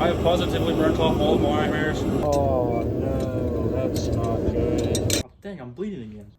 I have positively burnt off all of my hairs. Oh no, that's not good. Oh, dang, I'm bleeding again.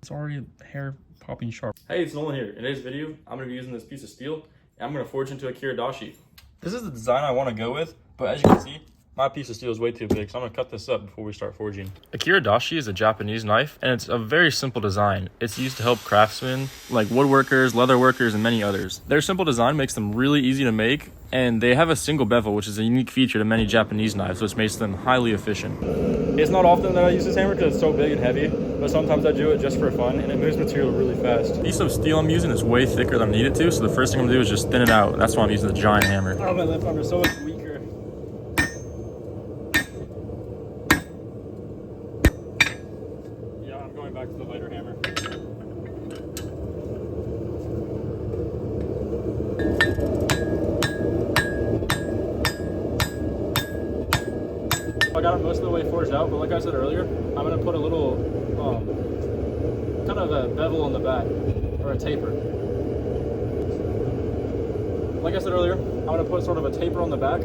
It's already hair popping sharp. Hey, it's Nolan here. In today's video, I'm going to be using this piece of steel, and I'm going to forge into a Kiridashi. This is the design I want to go with, but as you can see, my piece of steel is way too big, so I'm going to cut this up before we start forging. A Kiridashi is a Japanese knife, and it's a very simple design. It's used to help craftsmen like woodworkers, leather workers, and many others. Their simple design makes them really easy to make, and they have a single bevel, which is a unique feature to many Japanese knives, which makes them highly efficient. It's not often that I use this hammer because it's so big and heavy, but sometimes I do it just for fun, and it moves material really fast. The piece of steel I'm using is way thicker than I need it to, so the first thing I'm going to do is just thin it out. That's why I'm using the giant hammer. Oh, my left arm is so much weaker. Yeah, I'm going back to the lighter hammer. I got it most of the way forged out, but like I said earlier, I'm going to put a little kind of a bevel on the back, or a taper. Like I said earlier, I'm going to put sort of a taper on the back,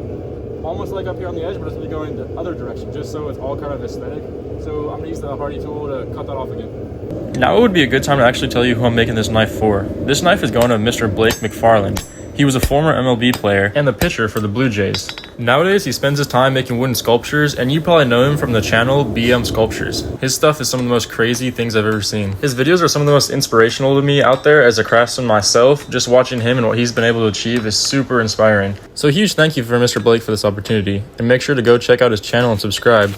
almost like up here on the edge, but it's going to be going the other direction, just so it's all kind of aesthetic. So I'm going to use the hardy tool to cut that off again. Now it would be a good time to actually tell you who I'm making this knife for. This knife is going to Mr. Blake McFarland. He was a former MLB player and the pitcher for the Blue Jays. Nowadays, he spends his time making wooden sculptures, and you probably know him from the channel BM Sculptures. His stuff is some of the most crazy things I've ever seen. His videos are some of the most inspirational to me out there as a craftsman myself. Just watching him and what he's been able to achieve is super inspiring. So a huge thank you for Mr. Blake for this opportunity, and make sure to go check out his channel and subscribe.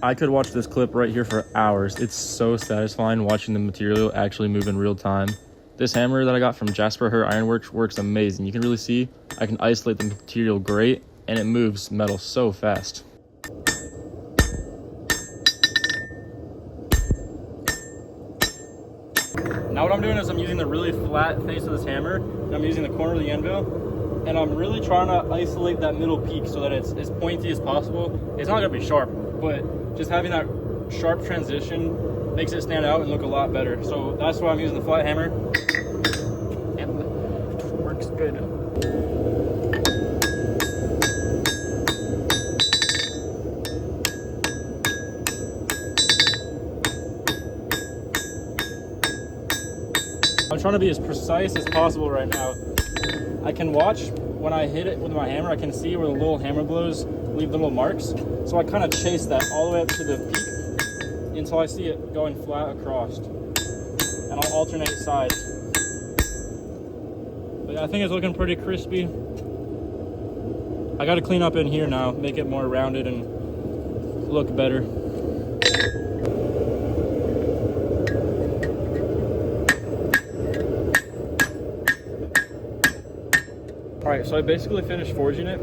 I could watch this clip right here for hours. It's so satisfying watching the material actually move in real time. This hammer that I got from Jasper Her Ironworks works amazing. You can really see I can isolate the material great, and it moves metal so fast. Now what I'm doing is I'm using the really flat face of this hammer, and I'm using the corner of the anvil, and I'm really trying to isolate that middle peak so that it's as pointy as possible. It's not gonna be sharp, but just having that sharp transition makes it stand out and look a lot better. So that's why I'm using the flat hammer, and it works good. I'm trying to be as precise as possible right now. I can watch when I hit it with my hammer, I can see where the little hammer blows leave little marks. So I kind of chase that all the way up to the peak until I see it going flat across. And I'll alternate sides. But I think it's looking pretty crispy. I got to clean up in here now, make it more rounded and look better. Alright, so I basically finished forging it.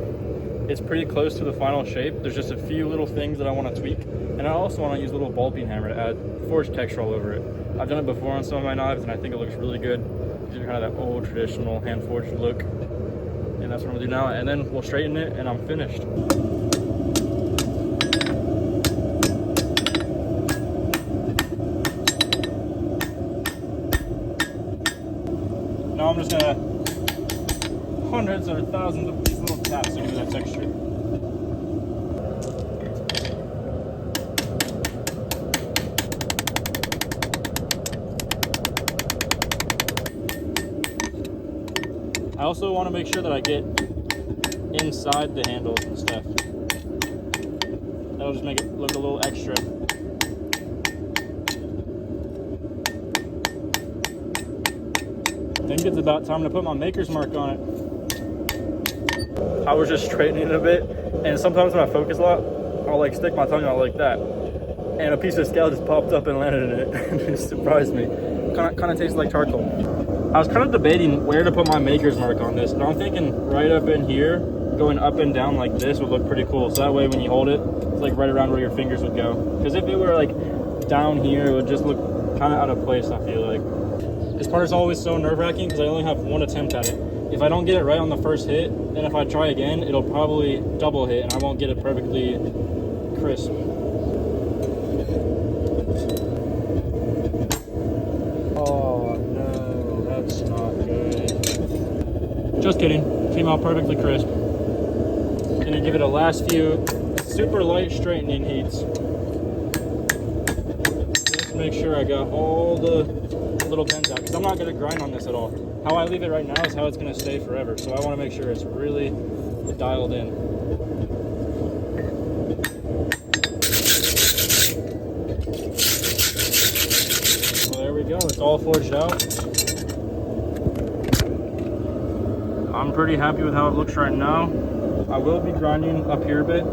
It's pretty close to the final shape. There's just a few little things that I want to tweak. And I also want to use a little ball peen hammer to add forged texture all over it. I've done it before on some of my knives, and I think it looks really good. Gives you kind of that old traditional hand forged look. And that's what I'm going to do now. And then we'll straighten it, and I'm finished. Now I'm just going to hundreds or thousands of these little taps to give that texture. I also want to make sure that I get inside the handles and stuff. That'll just make it look a little extra. I think it's about time to put my maker's mark on it. I was just straightening it a bit, and sometimes when I focus a lot, I'll like stick my tongue out like that, and a piece of scale just popped up and landed in it, and it surprised me. Kind of tastes like charcoal. I was kind of debating where to put my maker's mark on this, but I'm thinking right up in here, going up and down like this would look pretty cool. So that way when you hold it, it's like right around where your fingers would go. Because if it were like down here, it would just look kind of out of place, I feel like. This part is always so nerve-wracking because I only have one attempt at it. If I don't get it right on the first hit, then if I try again, it'll probably double hit and I won't get it perfectly crisp. Oh no, that's not good. Just kidding. Came out perfectly crisp. Gonna give it a last few super light straightening heats. Let's make sure I got all the little bends out, because I'm not gonna grind on this at all. How I leave it right now is how it's gonna stay forever. So I wanna make sure it's really dialed in. Well, there we go, it's all forged out. I'm pretty happy with how it looks right now. I will be grinding up here a bit,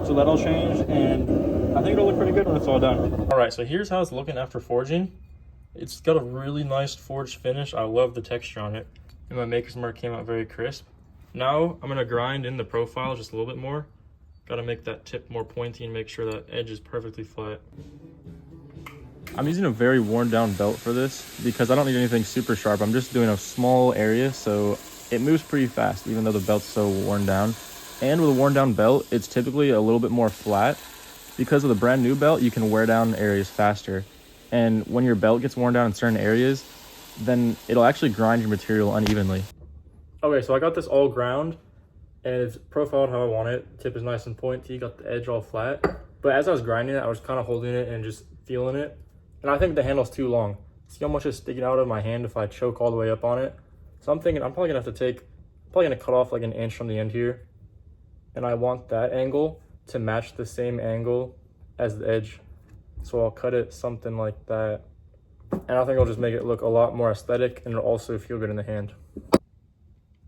so that'll change, and I think it'll look pretty good when it's all done. All right, so here's how it's looking after forging. It's got a really nice forged finish. I love the texture on it, and my maker's mark came out very crisp. Now I'm gonna grind in the profile just a little bit more. Gotta make that tip more pointy and make sure that edge is perfectly flat. I'm using a very worn down belt for this because I don't need anything super sharp. I'm just doing a small area, so it moves pretty fast even though the belt's so worn down. And with a worn down belt, it's typically a little bit more flat. Because with a brand new belt, you can wear down areas faster. And when your belt gets worn down in certain areas, then it'll actually grind your material unevenly. Okay, so I got this all ground and it's profiled how I want it. Tip is nice and pointy, got the edge all flat. But as I was grinding it, I was kind of holding it and just feeling it. And I think the handle's too long. See how much is sticking out of my hand if I choke all the way up on it? So I'm thinking I'm probably gonna have to probably gonna cut off like an inch from the end here. And I want that angle to match the same angle as the edge. So I'll cut it something like that. And I think it'll just make it look a lot more aesthetic and it'll also feel good in the hand.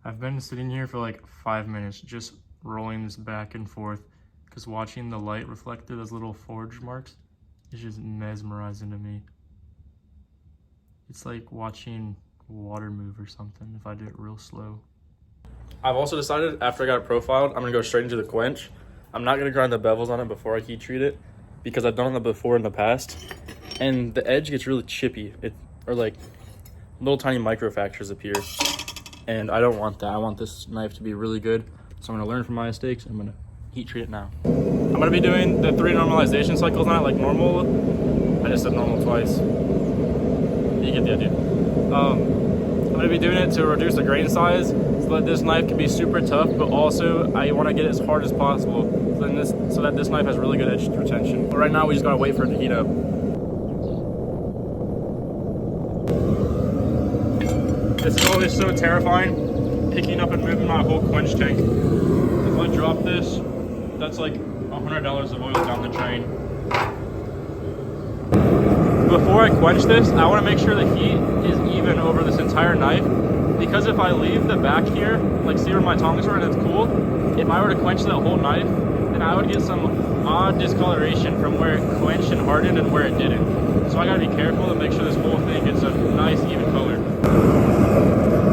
I've been sitting here for like 5 minutes just rolling this back and forth because watching the light reflect through those little forge marks is just mesmerizing to me. It's like watching water move or something if I do it real slow. I've also decided after I got it profiled, I'm gonna go straight into the quench. I'm not gonna grind the bevels on it before I heat treat it because I've done that before in the past. And the edge gets really chippy. Or like little tiny microfractures appear. And I don't want that. I want this knife to be really good. So I'm gonna learn from my mistakes and I'm gonna heat treat it now. I'm gonna be doing the 3 normalization cycles on it like normal. I just said normal twice. You get the idea. I'm gonna be doing it to reduce the grain size so that this knife can be super tough, but also I wanna get it as hard as possible so that this knife has really good edge retention. But right now we just gotta wait for it to heat up. This is always so terrifying, picking up and moving my whole quench tank. If I drop this, that's like $100 of oil down the drain. Before I quench this, I want to make sure the heat is even over this entire knife, because if I leave the back here, like see where my tongs were and it's cool, if I were to quench that whole knife, then I would get some odd discoloration from where it quenched and hardened and where it didn't. So I gotta be careful to make sure this whole thing gets a nice even color.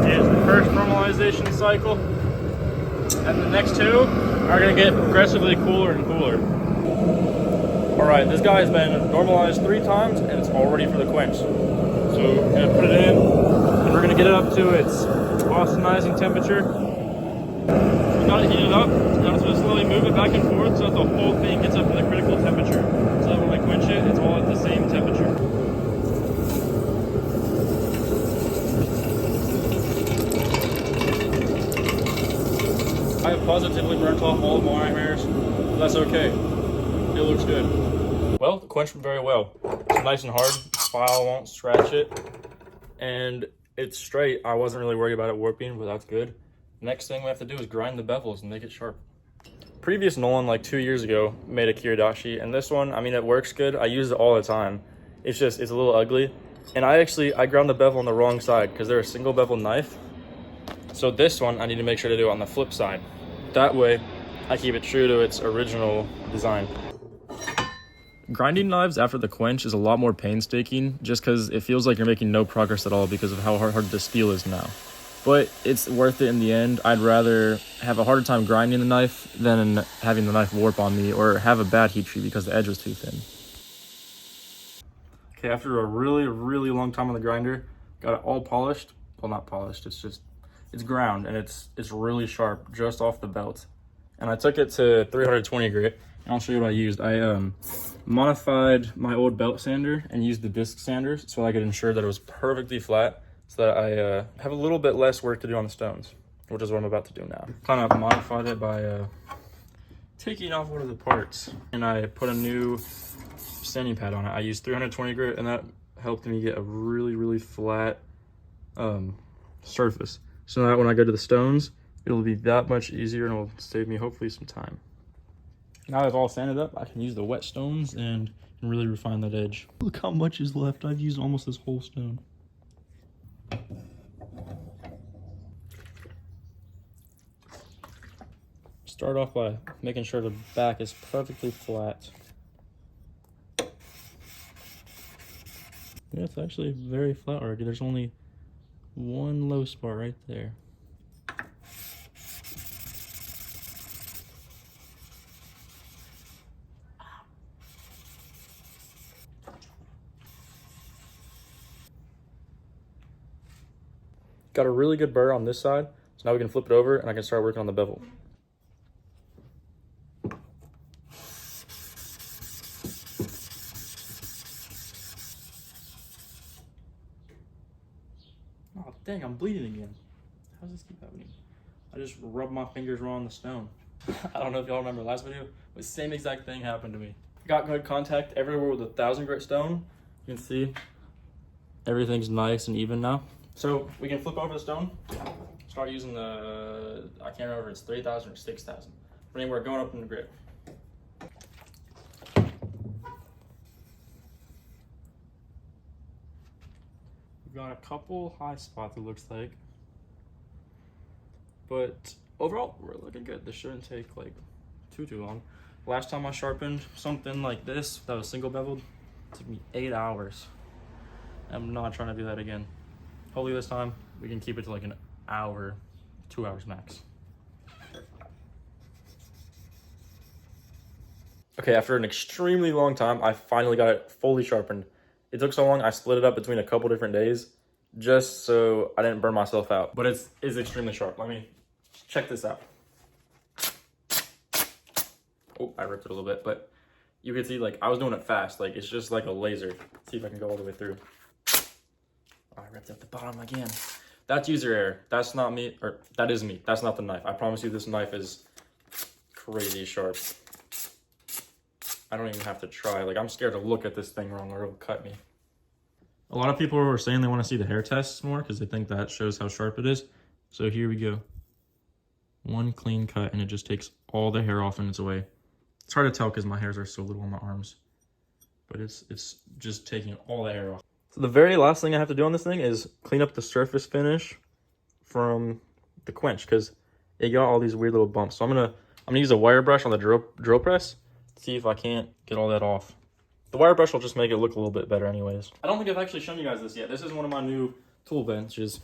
Here's the first normalization cycle, and the next 2 are gonna get progressively cooler and cooler. All right, this guy has been normalized 3 times and it's all ready for the quench. So we're gonna put it in and we're gonna get it up to its austenizing temperature. We got it heated up, and I'm just gonna slowly move it back and forth so that the whole thing gets up to the critical temperature. So that when we quench it, it's all at the same temperature. I have positively burnt off all the wire hairs, but that's okay. It looks good. Well, the quenched very well. It's nice and hard. File won't scratch it. And it's straight. I wasn't really worried about it warping, but that's good. Next thing we have to do is grind the bevels and make it sharp. Previous Nolan, like 2 years ago, made a Kiridashi. And this one, I mean, it works good. I use it all the time. It's just, it's a little ugly. And I ground the bevel on the wrong side because they're a single bevel knife. So this one, I need to make sure to do it on the flip side. That way, I keep it true to its original design. Grinding knives after the quench is a lot more painstaking just because it feels like you're making no progress at all because of how hard the steel is now. But it's worth it in the end. I'd rather have a harder time grinding the knife than having the knife warp on me or have a bad heat treat because the edge was too thin. Okay, after a really, really long time on the grinder, got it all polished. Well, not polished, it's ground and it's really sharp just off the belt. And I took it to 320 grit. And I'll show you what I used. I modified my old belt sander and used the disc sanders so I could ensure that it was perfectly flat so that I have a little bit less work to do on the stones. which is what I'm about to do now. Kind of modified it by taking off one of the parts, and I put a new sanding pad on it. I used 320 grit, and that helped me get a really flat surface, so that when I go to the stones, it'll be that much easier and it'll save me hopefully some time. Now that I've all sanded up, I can use the wet stones and really refine that edge. Look how much is left. I've used almost this whole stone. Start off by making sure the back is perfectly flat. Yeah, it's actually very flat already. There's only one low spot right there. Got a really good burr on this side, so now we can flip it over and I can start working on the bevel. Oh dang, I'm bleeding again. How does this keep happening? I just rubbed my fingers raw on the stone. I don't know if y'all remember last video, but the same exact thing happened to me. Got good contact everywhere with a 1000 grit stone. You can see everything's nice and even now. So we can flip over the stone, start using the, I can't remember if it's 3000 or 6000. But anyway, we're going up in the grit. We've got a couple high spots, it looks like. But overall, we're looking good. This shouldn't take like too long. Last time I sharpened something like this that was single beveled, it took me 8 hours. I'm not trying to do that again. Hopefully this time we can keep it to like an hour, 2 hours max. Okay, after an extremely long time, I finally got it fully sharpened. It took so long, I split it up between a couple different days just so I didn't burn myself out. But it's extremely sharp. Let me check this out. Oh, I ripped it a little bit, but you can see like I was doing it fast. Like it's just like a laser. Let's see if I can go all the way through. Oh, I ripped up the bottom again. That's user error. That's not me, or that is me. That's not the knife. I promise you this knife is crazy sharp. I don't even have to try. Like I'm scared to look at this thing wrong or it'll cut me. A lot of people were saying they want to see the hair tests more because they think that shows how sharp it is. So here we go. One clean cut and it just takes all the hair off and it's away. It's hard to tell because my hairs are so little on my arms, but it's just taking all the hair off. So the very last thing I have to do on this thing is clean up the surface finish from the quench because it got all these weird little bumps. So I'm gonna use a wire brush on the drill press, see if I can't get all that off. The wire brush will just make it look a little bit better anyways. I don't think I've actually shown you guys this yet. This is one of my new tool benches,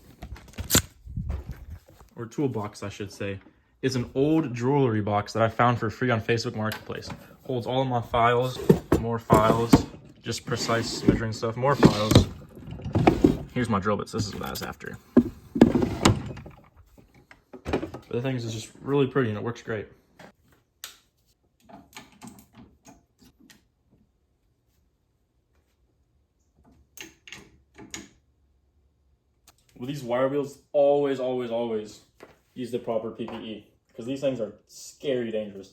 or toolbox I should say. It's an old jewelry box that I found for free on Facebook Marketplace. Holds all of my files, more files, just precise measuring stuff, more files. Here's my drill bits. This is what I was after. But the thing is, it's just really pretty and it works great. With these wire wheels, always use the proper PPE because these things are scary dangerous.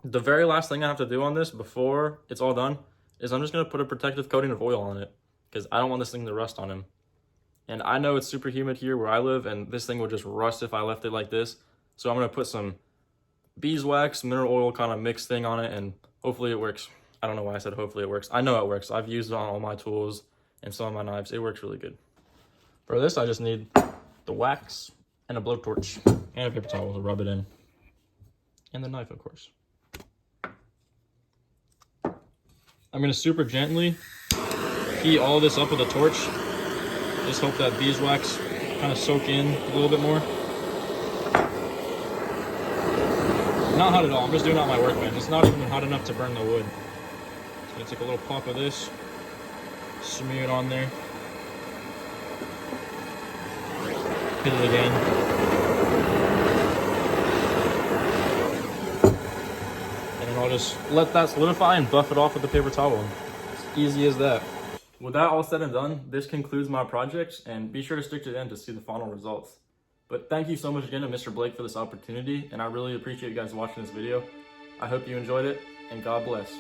The very last thing I have to do on this before it's all done is I'm just going to put a protective coating of oil on it because I don't want this thing to rust on him. And I know it's super humid here where I live and this thing would just rust if I left it like this. So I'm going to put some beeswax, mineral oil kind of mixed thing on it and hopefully it works. I don't know why I said hopefully it works. I know it works. I've used it on all my tools and some of my knives. It works really good. For this, I just need the wax and a blowtorch and a paper towel to rub it in. And the knife, of course. I'm going to super gently heat all this up with a torch. Just hope that beeswax kind of soak in a little bit more. Not hot at all. I'm just doing it on my workbench. It's not even hot enough to burn the wood. So I'm going to take a little pop of this, smear it on there. Hit it again. And then I'll just let that solidify and buff it off with the paper towel. It's easy as that. With that all said and done, this concludes my projects, and be sure to stick to the end to see the final results. But thank you so much again to Mr. Blake for this opportunity, and I really appreciate you guys watching this video. I hope you enjoyed it, and God bless.